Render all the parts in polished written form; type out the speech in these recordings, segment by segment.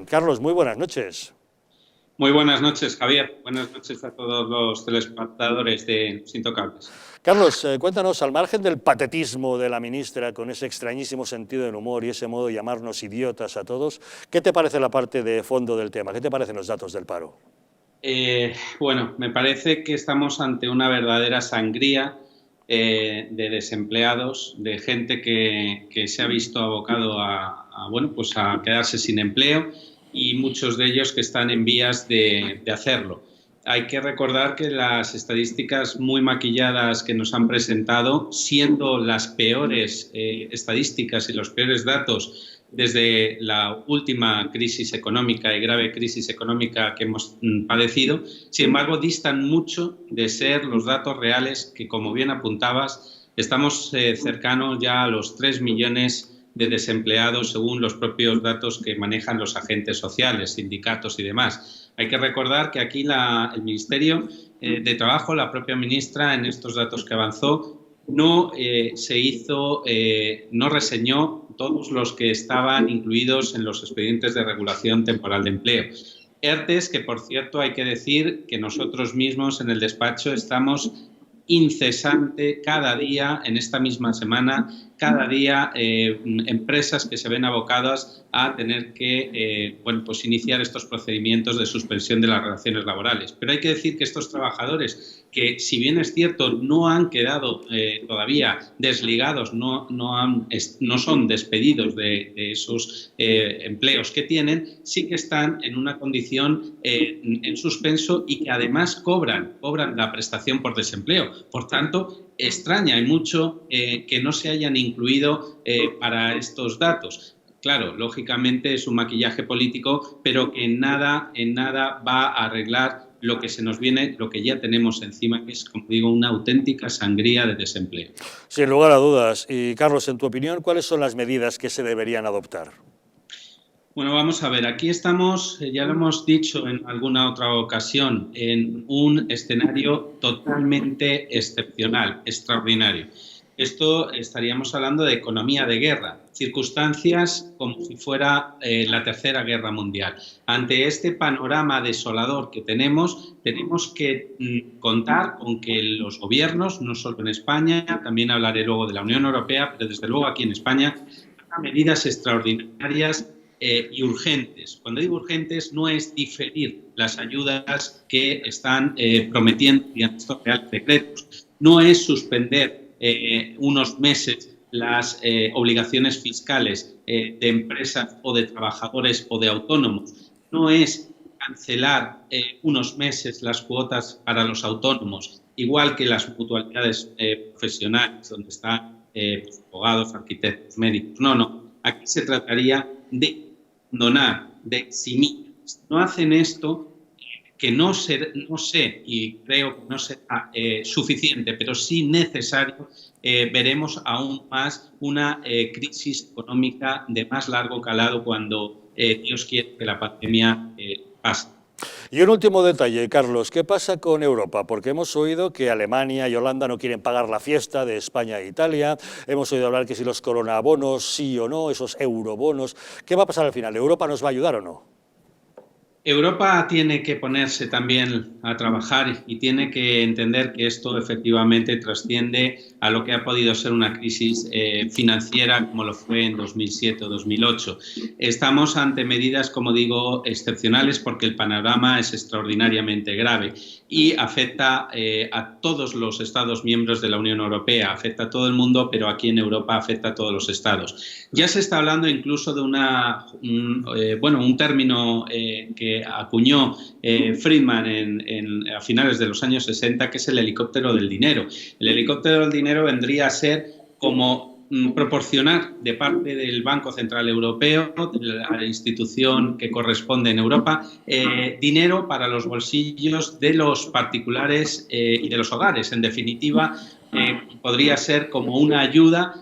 Carlos, muy buenas noches. Muy buenas noches, Javier. Buenas noches a todos los telespectadores de Los Intocables. Carlos, cuéntanos, al margen del patetismo de la ministra con ese extrañísimo sentido del humor y ese modo de llamarnos idiotas a todos, ¿qué te parece la parte de fondo del tema? ¿Qué te parecen los datos del paro? Bueno, me parece que estamos ante una verdadera sangría de desempleados, de gente que se ha visto abocado pues a quedarse sin empleo y muchos de ellos que están en vías de hacerlo. Hay que recordar que las estadísticas muy maquilladas que nos han presentado, siendo las peores estadísticas y los peores datos desde la última crisis económica y grave crisis económica que hemos padecido, sin embargo, distan mucho de ser los datos reales que, como bien apuntabas, estamos cercanos ya a los 3 millones de desempleados según los propios datos que manejan los agentes sociales, sindicatos y demás. Hay que recordar que aquí el Ministerio de Trabajo, la propia ministra, en estos datos que avanzó, no no reseñó todos los que estaban incluidos en los expedientes de regulación temporal de empleo. ERTES, que por cierto hay que decir que nosotros mismos en el despacho estamos incesante cada día, en esta misma semana, cada día empresas que se ven abocadas a tener que pues iniciar estos procedimientos de suspensión de las relaciones laborales. Pero hay que decir que estos trabajadores, que si bien es cierto no han quedado todavía desligados, no son despedidos de esos empleos que tienen, sí que están en una condición en suspenso y que además cobran la prestación por desempleo. Por tanto, extraña y mucho que no se hayan incluido para estos datos. Claro, lógicamente es un maquillaje político, pero que en nada va a arreglar lo que se nos viene, lo que ya tenemos encima, que es, como digo, una auténtica sangría de desempleo. Sin lugar a dudas. Y Carlos, en tu opinión, ¿cuáles son las medidas que se deberían adoptar? Bueno, vamos a ver, aquí estamos, ya lo hemos dicho en alguna otra ocasión, en un escenario totalmente excepcional, extraordinario. Esto estaríamos hablando de economía de guerra, circunstancias como si fuera la Tercera Guerra Mundial. Ante este panorama desolador que tenemos que contar con que los gobiernos, no solo en España, también hablaré luego de la Unión Europea, pero desde luego aquí en España, hagan medidas extraordinarias y urgentes. Cuando digo urgentes, no es diferir las ayudas que están prometiendo mediante estos reales decretos, no es suspender unos meses las obligaciones fiscales de empresas o de trabajadores o de autónomos, no es cancelar unos meses las cuotas para los autónomos, igual que las mutualidades profesionales, donde están abogados, arquitectos, médicos. No. Aquí se trataría de donar, de eximir. No hacen esto, que no sé y creo que no será suficiente, pero sí necesario, veremos aún más una crisis económica de más largo calado cuando Dios quiere que la pandemia pase. Y un último detalle, Carlos, ¿qué pasa con Europa? Porque hemos oído que Alemania y Holanda no quieren pagar la fiesta de España e Italia, hemos oído hablar que si los coronabonos sí o no, esos eurobonos, ¿qué va a pasar al final? ¿Europa nos va a ayudar o no? Europa tiene que ponerse también a trabajar y tiene que entender que esto efectivamente trasciende a lo que ha podido ser una crisis financiera como lo fue en 2007 o 2008. Estamos ante medidas, como digo, excepcionales porque el panorama es extraordinariamente grave y afecta a todos los Estados miembros de la Unión Europea, afecta a todo el mundo, pero aquí en Europa afecta a todos los Estados. Ya se está hablando incluso de un término que acuñó Friedman a finales de los años 60, que es el helicóptero del dinero. El helicóptero del dinero vendría a ser como proporcionar de parte del Banco Central Europeo, de la institución que corresponde en Europa, dinero para los bolsillos de los particulares y de los hogares. En definitiva, podría ser como una ayuda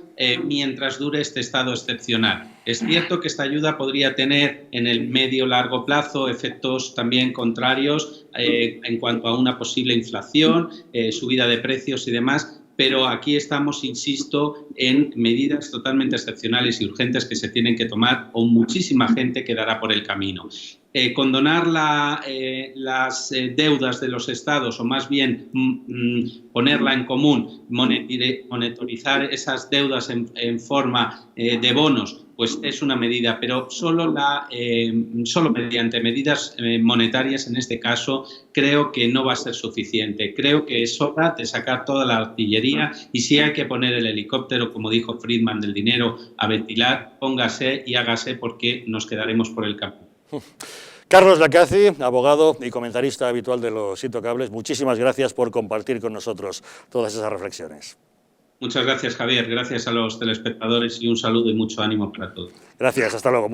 mientras dure este estado excepcional. Es cierto que esta ayuda podría tener en el medio-largo plazo efectos también contrarios en cuanto a una posible inflación, subida de precios y demás, pero aquí estamos, insisto, en medidas totalmente excepcionales y urgentes que se tienen que tomar o muchísima gente quedará por el camino. Condonar las deudas de los estados, o más bien ponerla en común, monitorizar esas deudas en forma de bonos, pues es una medida, pero solo mediante medidas monetarias, en este caso, creo que no va a ser suficiente. Creo que es hora de sacar toda la artillería y si hay que poner el helicóptero, como dijo Friedman, del dinero a ventilar, póngase y hágase, porque nos quedaremos por el camino. Carlos Lacaci, abogado y comentarista habitual de Los Intocables, muchísimas gracias por compartir con nosotros todas esas reflexiones. Muchas gracias, Javier. Gracias a los telespectadores y un saludo y mucho ánimo para todos. Gracias, hasta luego.